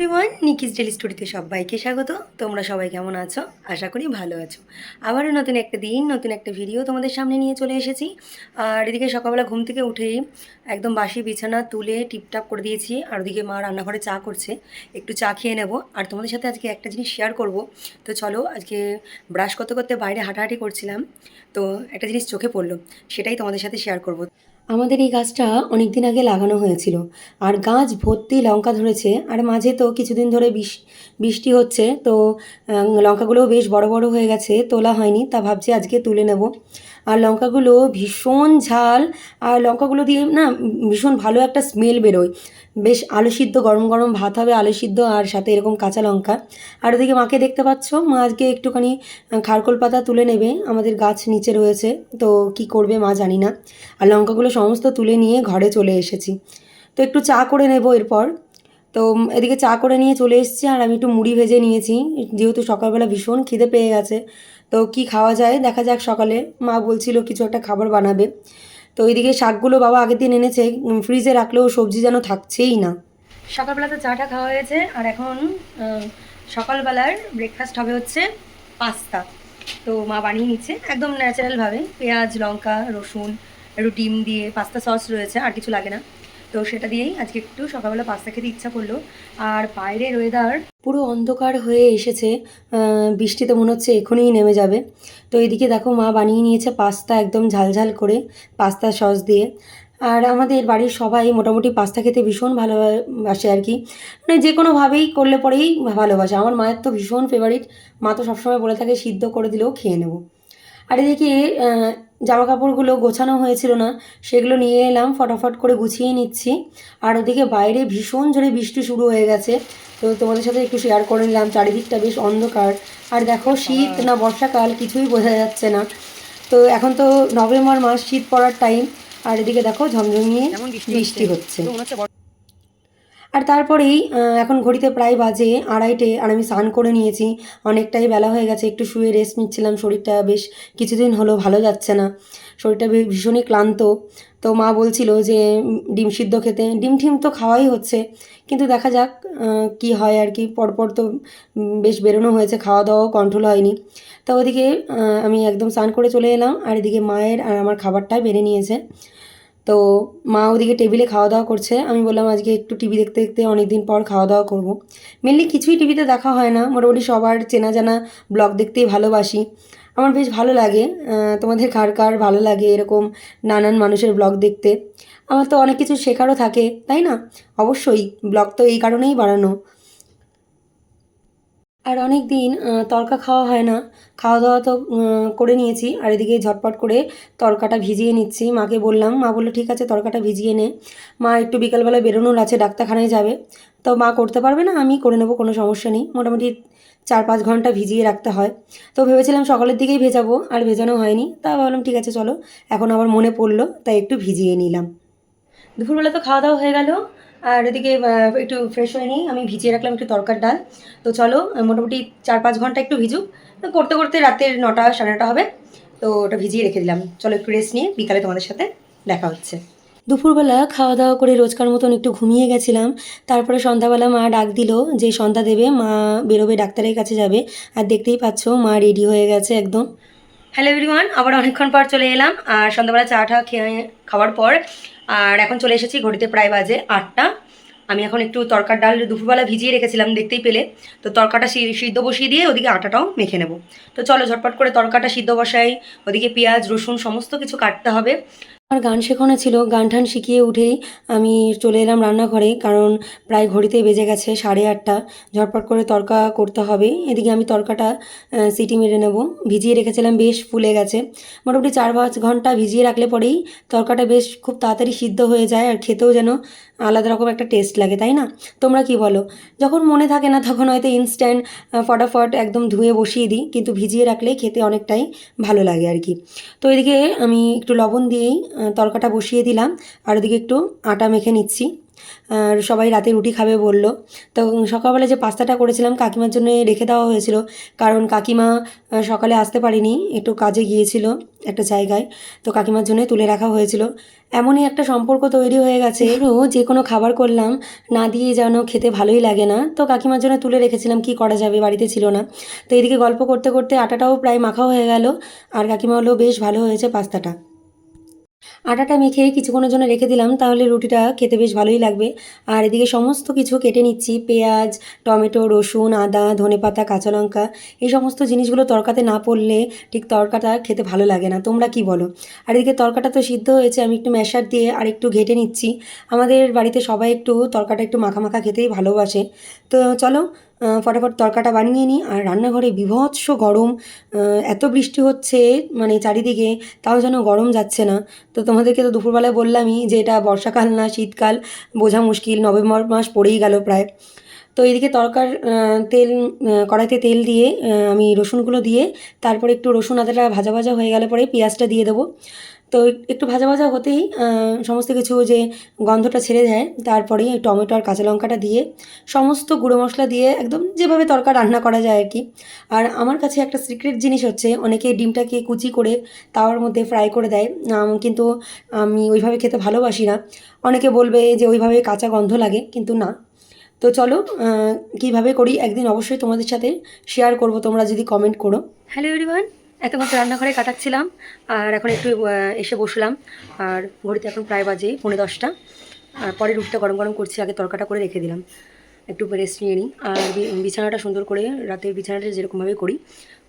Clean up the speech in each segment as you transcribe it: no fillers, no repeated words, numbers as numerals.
Everyone, নিকিস daily স্টোরিতে সবাইকে স্বাগত। তোমরা সবাই কেমন আছো? আশা করি ভালো আছো। আবারও নতুন একটা দিন, নতুন একটা ভিডিও তোমাদের সামনে নিয়ে চলে এসেছি। আর এদিকে সকালবেলা ঘুম থেকে উঠেই একদম বাসি বিছানা তুলে টিপটাপ করে দিয়েছি। আর ওদিকে মা রান্নাঘরে চা করছে, একটু চা খেয়ে নেব। আর তোমাদের সাথে আজকে একটা জিনিস শেয়ার করব। তো চলো, আজকে ব্রাশ করতে করতে বাইরে হাঁটাহাঁটি করছিলাম, তো একটা জিনিস চোখে পড়লো, সেটাই তোমাদের সাথে শেয়ার করব। আমাদের এই গাছটা অনেক দিন আগে লাগানো হয়েছিল, আর গাছ ভর্তি লঙ্কা ধরেছে। আর মাঝে তো কিছুদিন ধরে বৃষ্টি হচ্ছে, তো লঙ্কাগুলোও বেশ বড় বড় হয়ে গেছে, তোলা হয়নি, তা ভাবছি আজকে তুলে নেব। আর লঙ্কাগুলো ভীষণ ঝাল, আর লঙ্কাগুলো দিয়ে না ভীষণ ভালো একটা স্মেল বেরোয়। বেশ আলু সিদ্ধ, গরম গরম ভাত হবে, আলু সিদ্ধ আর সাথে এরকম কাঁচা লঙ্কা। আর ওদিকে মাকে দেখতে পাচ্ছ, মা আজকে একটুখানি খারকোল পাতা তুলে নেবে, আমাদের গাছ নিচে রয়েছে, তো কি করবে মা জানি না। আর লঙ্কাগুলো সমস্ত তুলে নিয়ে ঘরে চলে এসেছি, তো একটু চা করে নেব এরপর। তো এদিকে চা করে নিয়ে চলে এসেছি, আর আমি একটু মুড়ি ভেজে নিয়েছি, যেহেতু সকালবেলা ভীষণ খিদে পেয়ে গেছে। তো কি খাওয়া যায় দেখা যাক, সকালে মা বলছিল কিছু একটা খাবার বানাবে। তো এইদিকে শাকগুলো বাবা আগের দিন এনেছে, ফ্রিজে রাখলেও সবজি যেন থাকছেই না। সকালবেলা তো চাটা খাওয়া হয়েছে, আর এখন সকালবেলার ব্রেকফাস্ট হবে হচ্ছে পাস্তা। তো মা বানিয়ে নিচ্ছে একদম ন্যাচারালভাবে, পেঁয়াজ লঙ্কা রসুন একটু ডিম দিয়ে, পাস্তা সস রয়েছে, আর কিছু লাগে না। তো সেটা দিয়েই আজকে একটু সকালবেলা পাস্তা খেতে ইচ্ছা করলো। আর বাইরের ওয়েদার পুরো অন্ধকার হয়ে এসেছে, বৃষ্টিতে মনে হচ্ছে এখনই নেমে যাবে। তো এদিকে দেখো মা বানিয়ে নিয়েছে পাস্তা একদম ঝালঝাল করে, পাস্তা সস দিয়ে। আর আমাদের বাড়ির সবাই মোটামুটি পাস্তা খেতে ভীষণ ভালোবাসে আর কি, মানে যে কোনোভাবেই করলে পরেই ভালোবাসে। আমার মায়ের তো ভীষণ ফেভারিট, মা তো সবসময় বলে থাকে সিদ্ধ করে দিলেও খেয়ে নেব। আর এদিকে জামা কাপড়গুলো গোছানো হয়েছিল না, সেগুলো নিয়ে এলাম, ফটাফট করে গুছিয়ে নিচ্ছি। আর ওদিকে বাইরে ভীষণ জোরে বৃষ্টি শুরু হয়ে গেছে, তো তোমাদের সাথে একটু শেয়ার করে নিলাম। চারিদিকটা বেশ অন্ধকার, আর দেখো শীত না বর্ষাকাল কিছুই বোঝা যাচ্ছে না। তো এখন তো নভেম্বর মাস, শীত পড়ার টাইম, আর এদিকে দেখো ঝমঝমিয়ে বৃষ্টি হচ্ছে। আর তারপরেই এখন ঘড়িতে প্রায় বাজে 2:30, আর আমি স্নান করে নিয়েছি, অনেকটাই বেলা হয়ে গেছে, একটু শুয়ে রেস্ট নিচ্ছিলাম। শরীরটা বেশ কিছুদিন হলো ভালো যাচ্ছে না, শরীরটা ভীষণই ক্লান্ত। তো মা বলছিল যে ডিম সিদ্ধ খেতে, ডিম ঠিম তো খাওয়াই হচ্ছে, কিন্তু দেখা যাক কি হয় আর কি। পরপর তো বেশ বেরোনো হয়েছে, খাওয়া দাওয়াও কন্ট্রোল হয়নি। তো ওদিকে আমি একদম স্নান করে চলে এলাম, আর এদিকে মায়ের আর আমার খাবারটা বেড়ে নিয়েছে। তো মা ওদিকে টেবিলে খাওয়া দাওয়া করছে, আমি বললাম আজকে একটু টিভি দেখতে দেখতে অনেক দিন পর খাওয়া দাওয়া করব। মেনলি কিছুই টিভিতে দেখা হয় না, মোটামুটি সবার চেনা জানা ব্লগ দেখতেই ভালোবাসি, আমার বেশ ভালো লাগে। তোমাদের কার কার ভালো লাগে এরকম নানান মানুষের ব্লগ দেখতে? আমার তো অনেক কিছু শেখারও থাকে, তাই না? অবশ্যই ব্লগ তো এই কারণেই বানানো। আর অনেক দিন তড়কা খাওয়া হয় না, খাওয়া দাওয়া তো করে নিয়েছি, আর এদিকে ঝটপট করে তড়কাটা ভিজিয়ে নিচ্ছি। মাকে বললাম, মা বললো ঠিক আছে তড়কাটা ভিজিয়ে নে। মা একটু বিকালবেলা বেরোনোর আছে, ডাক্তারখানায় যাবে, তো মা করতে পারবে না, আমি করে নেবো, কোনো সমস্যা নেই। মোটামুটি 4-5 ঘন্টা ভিজিয়ে রাখতে হয়। তো ভেবেছিলাম সকালের দিকেই ভেজাবো, আর ভেজানো হয়নি, তা ভাবলাম ঠিক আছে চলো, এখন আবার মনে পড়লো তাই একটু ভিজিয়ে নিলাম। দুপুরবেলা তো খাওয়া দাওয়া হয়ে গেল, আর এদিকে একটু ফ্রেশ হয়ে নিই, আমি ভিজিয়ে রাখলাম একটু তরকার ডাল। তো চলো, মোটামুটি 4-5 ঘন্টা একটু ভিজুক, তো করতে করতে রাতের 9টা 9:30 হবে। তো ওটা ভিজিয়ে রেখে দিলাম, চলো একটু রেস্ট নিয়ে বিকালে তোমাদের সাথে দেখা হচ্ছে। দুপুরবেলা খাওয়া দাওয়া করে রোজকার মতন একটু ঘুমিয়ে গেছিলাম। তারপরে সন্ধ্যাবেলা মা ডাক দিল যে সন্ধ্যা দেবে, মা বেরোবে, ডাক্তারের কাছে যাবে। আর দেখতেই পাচ্ছ মা রেডি হয়ে গেছে একদম। হ্যালো এভরিওয়ান, আবার অনেকক্ষণ পর চলে এলাম, আর সন্ধ্যাবেলা চাটা খাওয়ার পর আর এখন চলে এসেছি, ঘড়িতে প্রায় বাজে 8টা। আমি এখন একটু তরকার ডাল দুপুরবেলা ভিজিয়ে রেখেছিলাম, দেখতেই পেলে। তো তরকাটা সিদ্ধ বসিয়ে দিয়ে ওদিকে আটাটাও মেখে নেব। তো চলো ঝটপট করে তরকাটা সিদ্ধ বসাই, ওদিকে পেঁয়াজ রসুন সমস্ত কিছু কাটতে হবে। আমার গান শেখানো ছিল, গান টান শিখিয়ে উঠেই আমি চলে এলাম রান্নাঘরে, কারণ প্রায় ঘড়িতে বেজে গেছে 8:30। ঝটপট করে তড়কা করতে হবে। এদিকে আমি তড়কাটা সিটি মেরে নেব, ভিজিয়ে রেখেছিলাম, বেশ ফুলে গেছে। মোটামুটি 4-5 ঘন্টা ভিজিয়ে রাখলে পরেই তড়কাটা বেশ খুব তাড়াতাড়ি সিদ্ধ হয়ে যায়, আর খেতেও যেন আলাদা রকম একটা টেস্ট লাগে, তাই না? তোমরা কি বলো? যখন মনে থাকে না তখন হয়তো ইনস্ট্যান্ট ফটাফট একদম ধুয়ে বসিয়ে দিই, কিন্তু ভিজিয়ে রাখলে খেতে অনেকটাই ভালো লাগে আর কি। তো এদিকে আমি একটু লবণ দিয়েই তড়কাটা বসিয়ে দিলাম, আর ওদিকে একটু আটা মেখে নিচ্ছি। আর সবাই রাতে রুটি খাবে বলল। তো সকালবেলা যে পাস্তাটা করেছিলাম কাকিমার জন্য রেখে দেওয়া হয়েছিল, কারণ কাকিমা সকালে আসতে পারেনি, একটু কাজে গিয়েছিল একটা জায়গায়, তো কাকিমার জন্য তুলে রাখা হয়েছিল। এমনই একটা সম্পর্ক তৈরি হয়ে গেছে, যে কোনো খাবার করলাম না দিয়ে যেন খেতে ভালোই লাগে না, তো কাকিমার জন্য তুলে রেখেছিলাম, কি করা যাবে, বাড়িতে ছিল না। তো এদিকে গল্প করতে করতে আটাটাও প্রায় মাখা হয়ে গেল, আর কাকিমা হলো বেশ ভালো হয়েছে পাস্তাটা। আটাটা মেখে কিছুক্ষণের জন্য রেখে দিলাম, তাহলে রুটিটা খেতে বেশ ভালোই লাগবে। আর এদিকে সমস্ত কিছু কেটে নিচ্ছি, পেঁয়াজ, টমেটো, রসুন, আদা, ধনেপাতা, কাঁচা লঙ্কা, এই সমস্ত জিনিসগুলো তরকাতে না পড়লে ঠিক তরকাটা খেতে ভালো লাগে না, তোমরা কি বলো? আর এদিকে তরকাটা তো সিদ্ধ হয়েছে, আমি একটু ম্যাশার দিয়ে আর একটু ঘেটে নিচ্ছি। আমাদের বাড়িতে সবাই একটু তরকাটা একটু মাখা মাখা খেতেই ভালোবাসে। তো চলো ফটাফট তরকাটা বানিয়ে নিই। আর রান্নাঘরে বীভৎস গরম, এত বৃষ্টি হচ্ছে মানে চারিদিকে, তাও যেন গরম যাচ্ছে না। তো তোমাদেরকে তো দুপুরবেলায় বললামই যে এটা বর্ষাকাল না শীতকাল বোঝা মুশকিল, নভেম্বর মাস পড়েই গেল প্রায়। তো এদিকে তেল, কড়াইতে তেল দিয়ে আমি রসুনগুলো দিয়ে, তারপরে একটু রসুন আদাটা ভাজা ভাজা হয়ে গেলে পরে পেঁয়াজটা দিয়ে দেবো। তো একটু ভাজা ভাজা হতেই সমস্ত কিছু যে গন্ধটা ছেড়ে যায়, তারপরে টমেটো আর কাঁচা লঙ্কাটা দিয়ে সমস্ত গুঁড়ো মশলা দিয়ে একদম যেভাবে তরকা রান্না করা যায় আর কি। আর আমার কাছে একটা সিক্রেট জিনিস হচ্ছে, অনেকে ডিমটাকে কুচি করে তাওয়ার মধ্যে ফ্রাই করে দেয়, কিন্তু আমি ওইভাবে খেতে ভালোবাসি না। অনেকে বলবে যে ওইভাবে কাঁচা গন্ধ লাগে, কিন্তু না। তো চলো কীভাবে করি একদিন অবশ্যই তোমাদের সাথে শেয়ার করব, তোমরা যদি কমেন্ট করো। হ্যালো এভরিওয়ান, এতক্ষণ রান্নাঘরে কাটাচ্ছিলাম, আর এখন একটু এসে বসলাম। আর ঘড়িতে এখন প্রায় বাজে 9:30। আর পরে রুটিটা গরম গরম করছি, আগে তরকাটা করে রেখে দিলাম, একটু রেস্ট নিয়ে নিই। আর বিছানাটা সুন্দর করে রাতের বিছানাটা যেরকমভাবে করি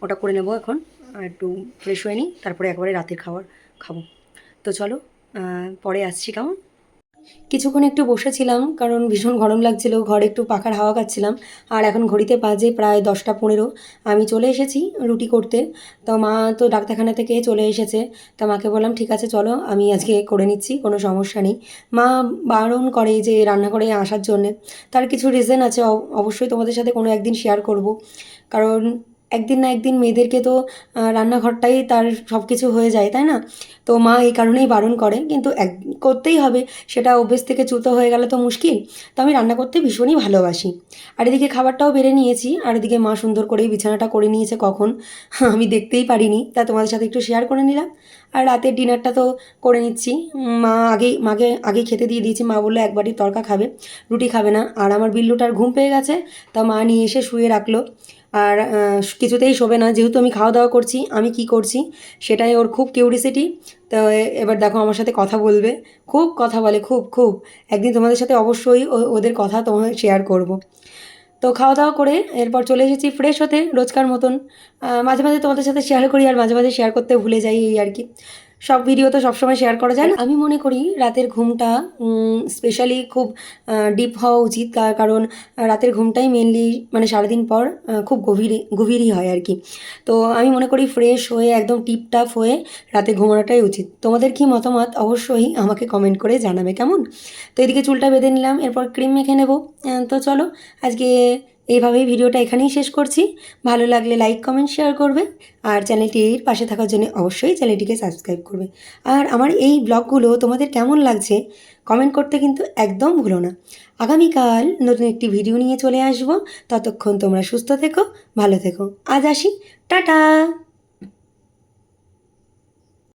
ওটা করে নেবো এখন, আর একটু ফ্রেশ হয়ে নিই, তারপরে একবারে রাতের খাবার খাবো। তো চলো পরে আসছি কেমন। কিছুক্ষণ একটু বসেছিলাম, কারণ ভীষণ গরম লাগছিল, ঘরে একটু পাখার হাওয়া খাচ্ছিলাম। আর এখন ঘড়িতে বাজে প্রায় 10টা 15, আমি চলে এসেছি রুটি করতে। তো মা তো ডাক্তারখানা থেকে চলে এসেছে, তা মাকে বললাম ঠিক আছে চলো আমি আজকে করে নিচ্ছি, কোনো সমস্যা নেই। মা বারণ করে যে রান্নাঘরে আসার জন্যে, তার কিছু রিজন আছে, অবশ্যই তোমাদের সাথে কোনো একদিন শেয়ার করব। কারণ একদিন না একদিন মেয়েদেরকে তো রান্নাঘরটাই তার সব কিছু হয়ে যায়, তাই না? তো মা এই কারণেই বারণ করে, কিন্তু করতেই হবে, সেটা অভ্যেস থেকে চ্যুত হয়ে গেলে তো মুশকিল। তো আমি রান্না করতে ভীষণই ভালোবাসি। আর এদিকে খাবারটাও বেড়ে নিয়েছি, আর এদিকে মা সুন্দর করেই বিছানাটা করে নিয়েছে কখন, আমি দেখতেই পারিনি, তা তোমাদের সাথে একটু শেয়ার করে নিলাম। আর রাতের ডিনারটা তো করে নিচ্ছি। মাকে আগেই খেতে দিয়ে দিয়েছি, মা বললো এক বাটি তরকা খাবে, রুটি খাবে না। আর আমার বিল্লুটার ঘুম পেয়ে গেছে, তা মা নিয়ে এসে শুয়ে রাখলো। আর কিছুতেই শোবে না, যেহেতু আমি খাওয়া দাওয়া করছি, আমি কি করছি সেটাই ওর খুব কিউরিসিটি। তো এবার দেখো আমার সাথে কথা বলবে, খুব কথা বলে, খুব খুব। একদিন তোমাদের সাথে অবশ্যই ওদের কথা তোমাদের শেয়ার করব। তো খাওয়া দাওয়া করে এরপর চলে এসেছি ফ্রেশ হতে, রোজকার মতন। মাঝে মাঝে তোমাদের সাথে শেয়ার করি, আর মাঝে মাঝে শেয়ার করতে ভুলে যাই, এই আর কি। সব ভিডিও তো সবসময় শেয়ার করা যায় না। আমি মনে করি রাতের ঘুমটা স্পেশালি খুব ডিপ হওয়া উচিত, কারণ রাতের ঘুমটাই মেনলি মানে সারাদিন পর খুব গভীরই হয় আর কি। তো আমি মনে করি ফ্রেশ হয়ে একদম টিপটাপ হয়ে রাতে ঘুমানোটাই উচিত। তোমাদের কি মতামত অবশ্যই আমাকে কমেন্ট করে জানাবে কেমন। তো এদিকে চুলটা বেঁধে নিলাম, এরপর ক্রিম মেখে নেব। তো চলো আজকে এইভাবেই ভিডিওটা এখানেই শেষ করছি। ভালো লাগলে লাইক কমেন্ট শেয়ার করবে, আর চ্যানেলটির পাশে থাকার জন্য অবশ্যই চ্যানেলটিকে সাবস্ক্রাইব করবে। আর আমার এই ব্লগগুলো তোমাদের কেমন লাগছে কমেন্ট করতে কিন্তু একদম ভুলো না। আগামীকাল নতুন একটি ভিডিও নিয়ে চলে আসবো, ততক্ষণ তোমরা সুস্থ থেকো, ভালো থেকো। আজ আসি, টাটা।